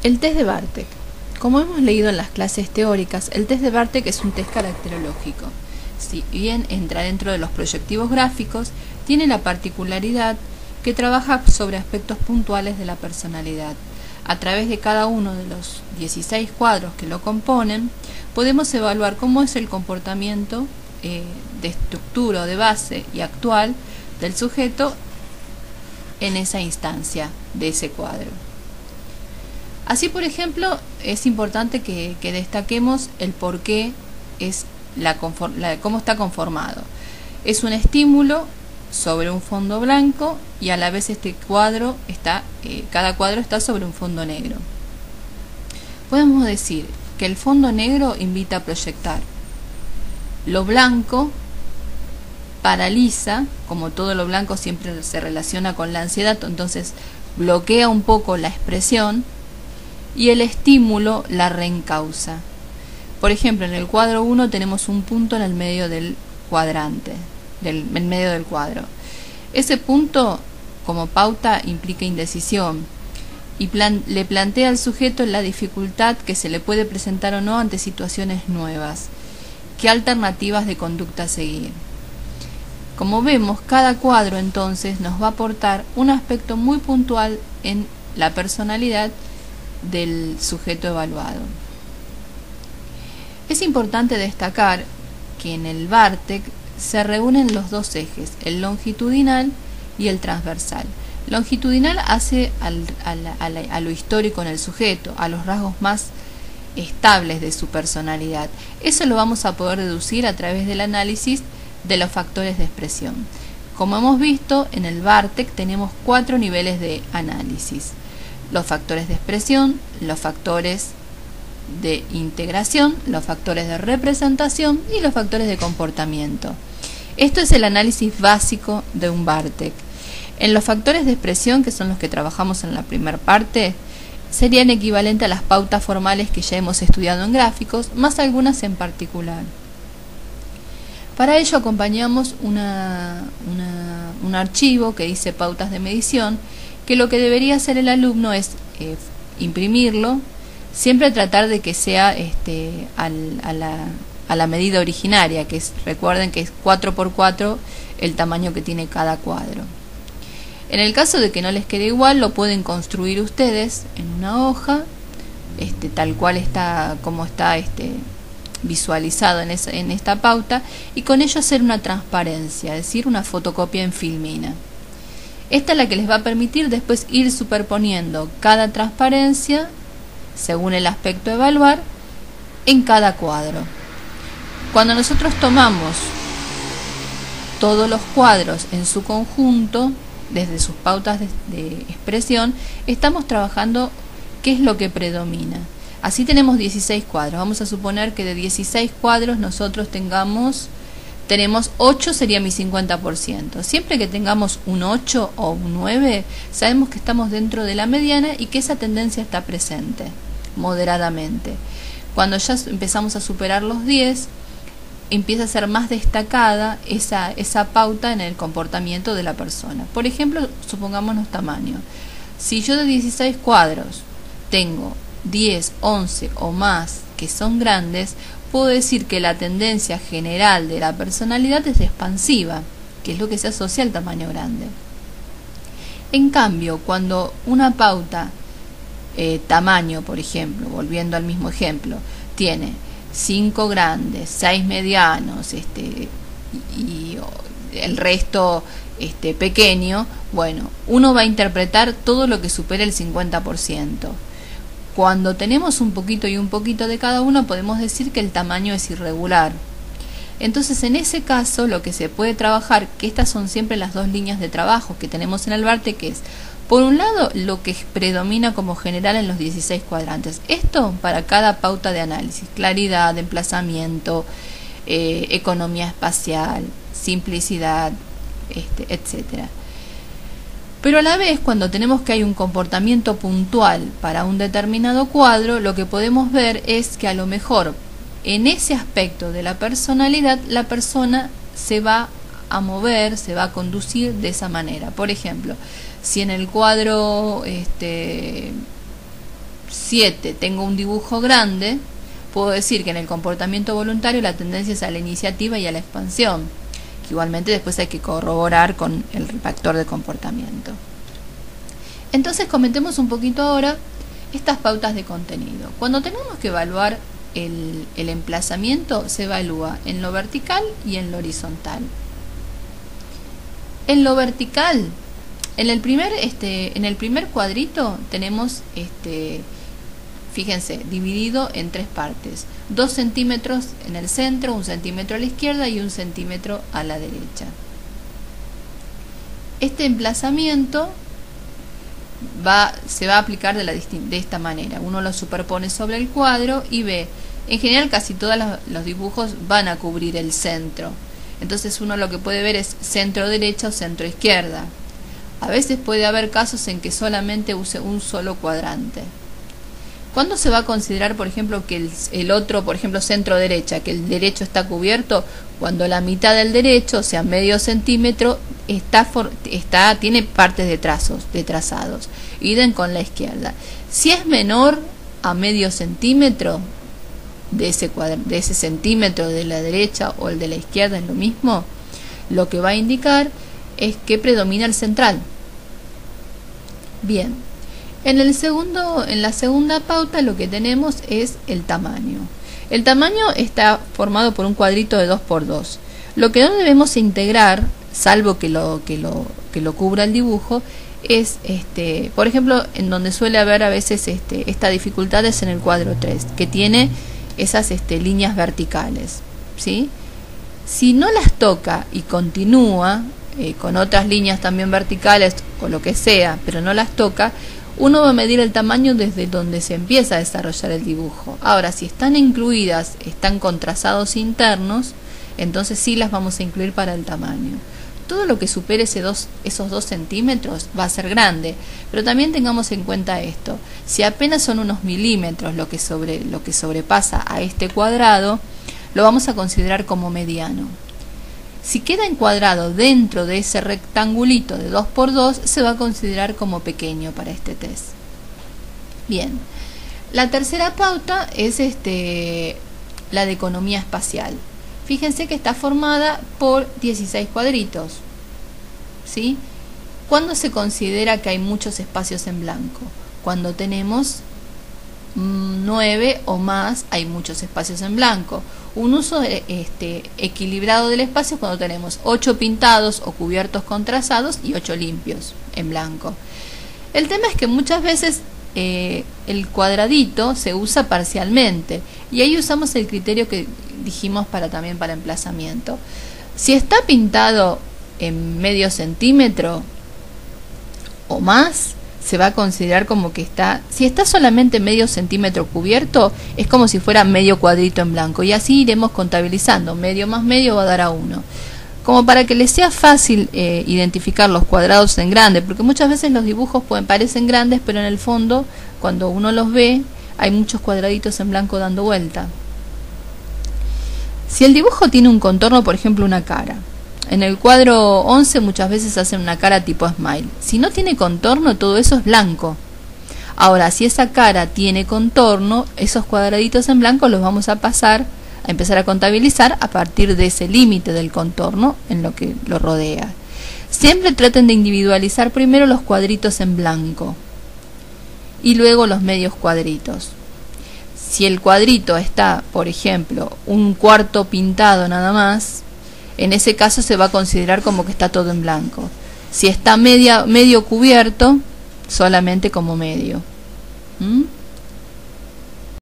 El test de Bartek. Como hemos leído en las clases teóricas, el test de Bartek es un test caracterológico. Si bien entra dentro de los proyectivos gráficos, tiene la particularidad que trabaja sobre aspectos puntuales de la personalidad. A través de cada uno de los 16 cuadros que lo componen, podemos evaluar cómo es el comportamiento de estructura, de base y actual del sujeto en esa instancia de ese cuadro. Así, por ejemplo, es importante que destaquemos el por qué es cómo está conformado. Es un estímulo sobre un fondo blanco y a la vez este cuadro cada cuadro está sobre un fondo negro. Podemos decir que el fondo negro invita a proyectar. Lo blanco paraliza, como todo lo blanco siempre se relaciona con la ansiedad, entonces bloquea un poco la expresión, y el estímulo la reencausa. Por ejemplo, en el cuadro 1 tenemos un punto en el medio del cuadrante, en medio del cuadro. Ese punto, como pauta, implica indecisión y le plantea al sujeto la dificultad que se le puede presentar o no ante situaciones nuevas. ¿Qué alternativas de conducta seguir? Como vemos, cada cuadro entonces nos va a aportar un aspecto muy puntual en la personalidad del sujeto evaluado. Es importante destacar que en el Bartek se reúnen los dos ejes, el longitudinal y el transversal. Longitudinal hace a lo histórico en el sujeto, a los rasgos más estables de su personalidad. Eso lo vamos a poder deducir a través del análisis de los factores de expresión. Como hemos visto, en el Bartek tenemos 4 niveles de análisis: los factores de expresión, los factores de integración, los factores de representación y los factores de comportamiento. Esto es el análisis básico de un Bartek. En los factores de expresión, que son los que trabajamos en la primera parte, serían equivalentes a las pautas formales que ya hemos estudiado en gráficos, más algunas en particular. Para ello acompañamos un archivo que dice pautas de medición, que lo que debería hacer el alumno es imprimirlo, siempre tratar de que sea a la medida originaria, que recuerden que es 4×4 el tamaño que tiene cada cuadro. En el caso de que no les quede igual, lo pueden construir ustedes en una hoja, tal cual está, como está visualizado en esta pauta, y con ello hacer una transparencia, es decir, una fotocopia en filmina. Esta es la que les va a permitir después ir superponiendo cada transparencia, según el aspecto a evaluar, en cada cuadro. Cuando nosotros tomamos todos los cuadros en su conjunto, desde sus pautas de expresión, estamos trabajando qué es lo que predomina. Así tenemos 16 cuadros. Vamos a suponer que de 16 cuadros nosotros tenemos 8, sería mi 50%. Siempre que tengamos un 8 o un 9, sabemos que estamos dentro de la mediana y que esa tendencia está presente, moderadamente. Cuando ya empezamos a superar los 10, empieza a ser más destacada esa pauta en el comportamiento de la persona. Por ejemplo, supongámonos tamaño. Si yo de 16 cuadros tengo 10, 11 o más que son grandes, puedo decir que la tendencia general de la personalidad es expansiva, que es lo que se asocia al tamaño grande. En cambio, cuando una pauta, tamaño, por ejemplo, volviendo al mismo ejemplo, tiene 5 grandes, 6 medianos, y el resto pequeño, bueno, uno va a interpretar todo lo que supere el 50%. Cuando tenemos un poquito y un poquito de cada uno, podemos decir que el tamaño es irregular. Entonces, en ese caso, lo que se puede trabajar, que estas son siempre las dos líneas de trabajo que tenemos en el Bartek, que es, por un lado, lo que predomina como general en los 16 cuadrantes. Esto para cada pauta de análisis: claridad, emplazamiento, economía espacial, simplicidad, etcétera. Pero a la vez, cuando tenemos que hay un comportamiento puntual para un determinado cuadro, lo que podemos ver es que a lo mejor en ese aspecto de la personalidad, la persona se va a mover, se va a conducir de esa manera. Por ejemplo, si en el cuadro 7 tengo un dibujo grande, puedo decir que en el comportamiento voluntario la tendencia es a la iniciativa y a la expansión, que igualmente después hay que corroborar con el factor de comportamiento. Entonces comentemos un poquito ahora estas pautas de contenido. Cuando tenemos que evaluar el emplazamiento, se evalúa en lo vertical y en lo horizontal. En lo vertical, en el primer cuadrito tenemos, fíjense, dividido en 3 partes. 2 centímetros en el centro, 1 centímetro a la izquierda y 1 centímetro a la derecha. Este emplazamiento se va a aplicar de esta manera. Uno lo superpone sobre el cuadro y ve, en general casi todos los dibujos van a cubrir el centro. Entonces uno lo que puede ver es centro derecha o centro izquierda. A veces puede haber casos en que solamente use un solo cuadrante. ¿Cuándo se va a considerar, por ejemplo, que el otro, por ejemplo, centro derecha, que el derecho está cubierto? Cuando la mitad del derecho, o sea, medio centímetro, tiene partes de trazados. Idem con la izquierda. Si es menor a medio centímetro de ese centímetro de la derecha o el de la izquierda, es lo mismo, lo que va a indicar es que predomina el central. Bien. En la segunda pauta lo que tenemos es el tamaño. El tamaño está formado por un cuadrito de 2 por 2. Lo que no debemos integrar, salvo que lo cubra el dibujo, es, por ejemplo, en donde suele haber a veces esta dificultad es en el cuadro 3, que tiene esas líneas verticales, ¿sí? Si no las toca y continúa con otras líneas también verticales o lo que sea, pero no las toca, uno va a medir el tamaño desde donde se empieza a desarrollar el dibujo. Ahora, si están incluidas, están con trazados internos, entonces sí las vamos a incluir para el tamaño. Todo lo que supere esos 2 centímetros va a ser grande, pero también tengamos en cuenta esto: si apenas son unos milímetros lo que sobrepasa a este cuadrado, lo vamos a considerar como mediano. Si queda encuadrado dentro de ese rectangulito de 2 por 2, se va a considerar como pequeño para este test. Bien, la tercera pauta es la de economía espacial. Fíjense que está formada por 16 cuadritos, ¿sí? ¿Cuándo se considera que hay muchos espacios en blanco? Cuando tenemos 9 o más, hay muchos espacios en blanco. Un uso equilibrado del espacio es cuando tenemos 8 pintados o cubiertos con trazados y 8 limpios en blanco. El tema es que muchas veces el cuadradito se usa parcialmente, y ahí usamos el criterio que dijimos también para emplazamiento. Si está pintado en medio centímetro o más, se va a considerar como que si está solamente medio centímetro cubierto, es como si fuera medio cuadrito en blanco, y así iremos contabilizando. Medio más medio va a dar a 1. Como para que les sea fácil identificar los cuadrados en grande, porque muchas veces los dibujos parecen grandes, pero en el fondo, cuando uno los ve, hay muchos cuadraditos en blanco dando vuelta. Si el dibujo tiene un contorno, por ejemplo una cara, en el cuadro 11 muchas veces hacen una cara tipo smile. Si no tiene contorno, todo eso es blanco. Ahora, si esa cara tiene contorno, esos cuadraditos en blanco los vamos a empezar a contabilizar a partir de ese límite del contorno en lo que lo rodea. Siempre traten de individualizar primero los cuadritos en blanco y luego los medios cuadritos. Si el cuadrito está, por ejemplo, un cuarto pintado nada más, en ese caso se va a considerar como que está todo en blanco. Si está medio cubierto, solamente como medio.